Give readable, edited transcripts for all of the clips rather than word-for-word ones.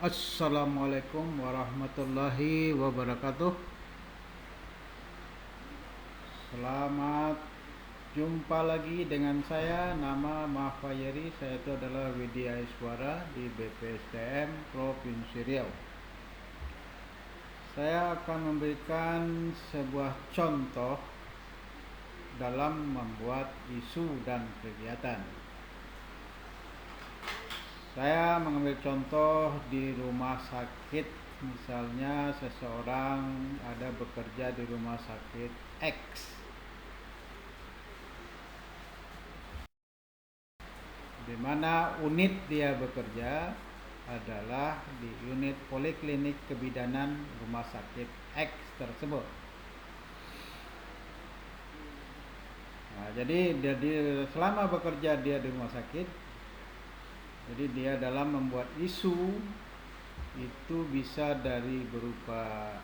Assalamualaikum warahmatullahi wabarakatuh. Selamat jumpa lagi dengan saya. Nama Mahfayeri. Saya itu adalah Widya Iswara di BPSDM Provinsi Riau. Saya akan memberikan sebuah contoh dalam membuat isu dan kegiatan. Saya mengambil contoh di rumah sakit. Misalnya seseorang ada bekerja di rumah sakit X, di mana unit dia bekerja adalah di unit Poliklinik Kebidanan rumah sakit X tersebut. Nah, jadi selama bekerja dia di rumah sakit, jadi dia dalam membuat isu itu bisa dari berupa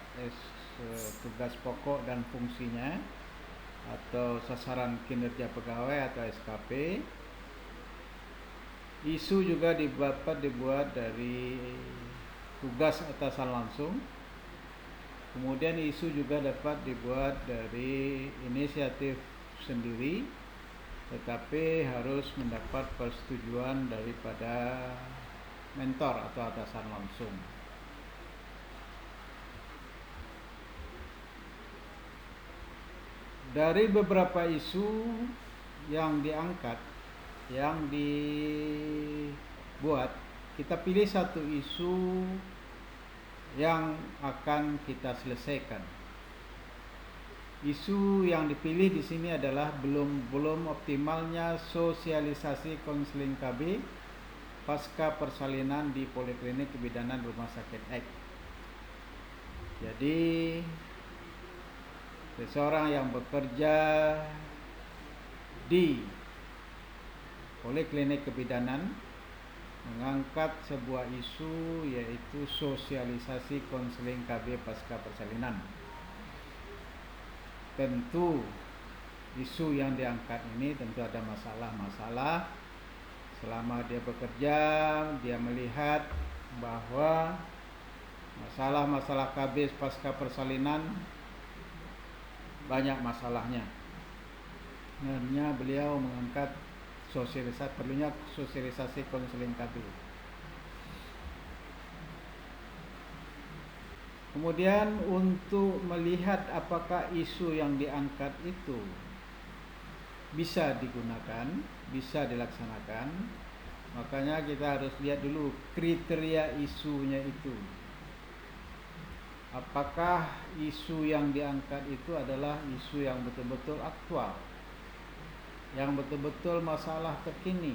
tugas pokok dan fungsinya, atau sasaran kinerja pegawai atau SKP. Isu juga dapat dibuat dari tugas atasan langsung. Kemudian isu juga dapat dibuat dari inisiatif sendiri, tetapi harus mendapat persetujuan daripada mentor atau atasan langsung. Dari beberapa isu yang diangkat, yang dibuat, kita pilih satu isu yang akan kita selesaikan. Isu yang dipilih di sini adalah belum optimalnya sosialisasi konseling KB pasca persalinan di Poliklinik Kebidanan Rumah Sakit X. Jadi seseorang yang bekerja di Poliklinik Kebidanan mengangkat sebuah isu, yaitu sosialisasi konseling KB pasca persalinan. Tentu isu yang diangkat ini tentu ada masalah-masalah. Selama dia bekerja, dia melihat bahwa masalah-masalah KB pasca persalinan banyak masalahnya. Akhirnya beliau mengangkat perlunya sosialisasi konseling KB. Kemudian untuk melihat apakah isu yang diangkat itu bisa digunakan, bisa dilaksanakan, makanya kita harus lihat dulu kriteria isunya itu. Apakah isu yang diangkat itu adalah isu yang betul-betul aktual, yang betul-betul masalah terkini,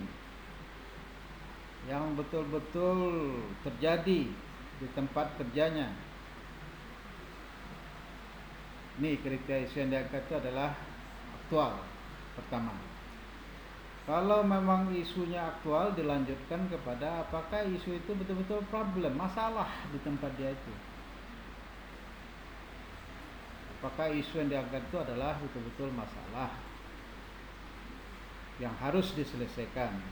yang betul-betul terjadi di tempat kerjanya. Ini kriteria isu yang diangkat itu adalah aktual. Pertama, kalau memang isunya aktual, dilanjutkan kepada apakah isu itu betul-betul problem, masalah di tempat dia itu. Apakah isu yang diangkat itu adalah betul-betul masalah yang harus diselesaikan.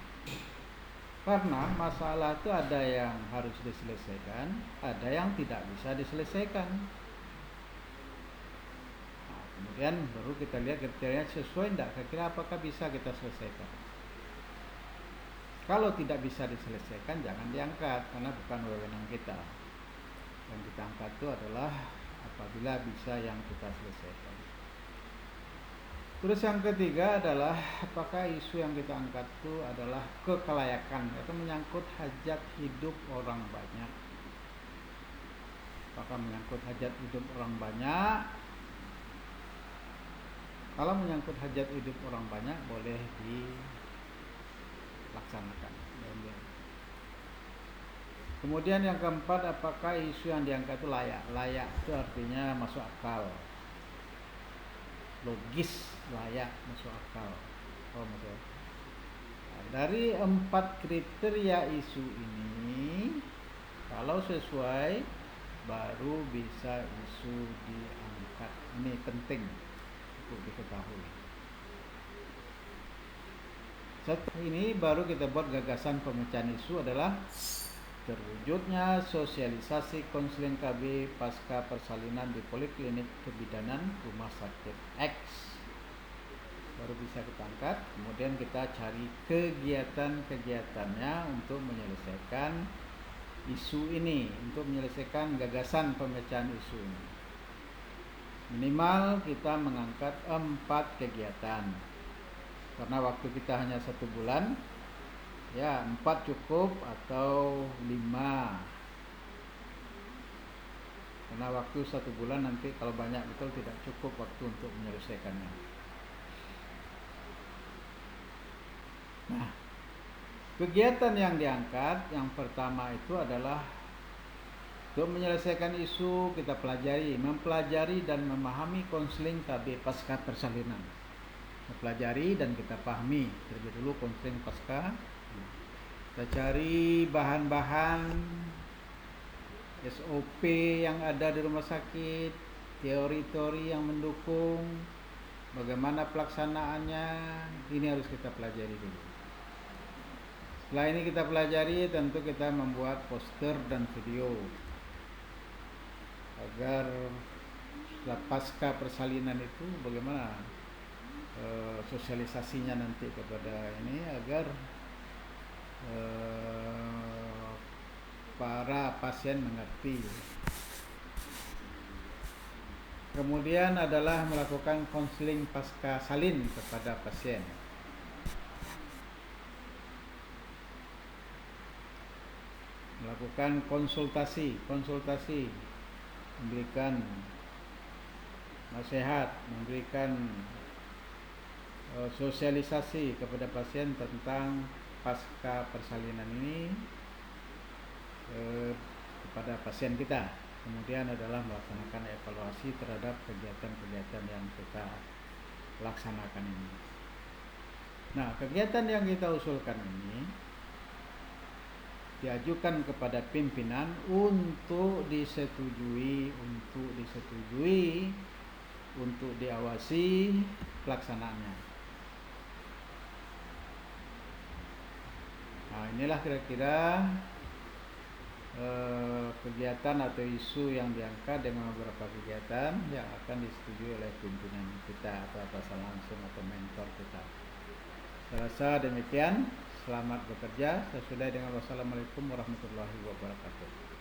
Karena masalah itu ada yang harus diselesaikan, ada yang tidak bisa diselesaikan. Nah, kemudian baru kita lihat kriterianya sesuai tidak, kira-kira apakah bisa kita selesaikan. Kalau tidak bisa diselesaikan, jangan diangkat, karena bukan wewenang kita. Yang kita angkat itu adalah apabila bisa yang kita selesaikan. Terus yang ketiga adalah apakah isu yang kita angkat itu adalah kekelayakan, itu menyangkut hajat hidup orang banyak. Apakah menyangkut hajat hidup orang banyak? Kalau menyangkut hajat hidup orang banyak, boleh dilaksanakan. Kemudian yang keempat, apakah isu yang diangkat itu layak? Layak itu artinya masuk akal, logis, layak, masuk akal. Nah, dari 4 kriteria isu ini, kalau sesuai, baru bisa isu diangkat. Ini penting untuk diketahui. Setelah ini baru kita buat gagasan pemecahan isu adalah terwujudnya sosialisasi konseling KB pasca persalinan di Poliklinik Kebidanan Rumah Sakit X baru bisa kita angkat. Kemudian kita cari kegiatan-kegiatannya untuk menyelesaikan isu ini, untuk menyelesaikan gagasan pemecahan isu ini. Minimal kita mengangkat 4 kegiatan, karena waktu kita hanya 1 bulan. Ya, 4 cukup atau 5, karena waktu 1 bulan nanti kalau banyak betul tidak cukup waktu untuk menyelesaikannya. Nah, kegiatan yang diangkat yang pertama itu adalah untuk menyelesaikan isu kita mempelajari dan memahami konseling KB pasca persalinan. Mempelajari dan kita pahami terlebih dulu konseling pasca. Kita cari bahan-bahan SOP yang ada di rumah sakit, teori-teori yang mendukung, bagaimana pelaksanaannya, ini harus kita pelajari dulu. Setelah ini kita pelajari, tentu kita membuat poster dan video agar setelah pasca persalinan itu bagaimana sosialisasinya nanti kepada ini, agar para pasien mengerti. Kemudian adalah melakukan konseling pasca salin kepada pasien. Melakukan konsultasi, memberikan nasihat, memberikan sosialisasi kepada pasien tentang pasca persalinan ini kepada pasien kita. Kemudian adalah melaksanakan evaluasi terhadap kegiatan-kegiatan yang kita laksanakan ini. Nah, kegiatan yang kita usulkan ini diajukan kepada pimpinan untuk disetujui, untuk diawasi pelaksanaannya. Nah, inilah kira-kira kegiatan atau isu yang diangkat dengan beberapa kegiatan yang akan disetujui oleh pimpinan kita atau atasan langsung atau mentor kita. Saya rasa demikian. Selamat bekerja. Saya sudahi dengan wassalamualaikum warahmatullahi wabarakatuh.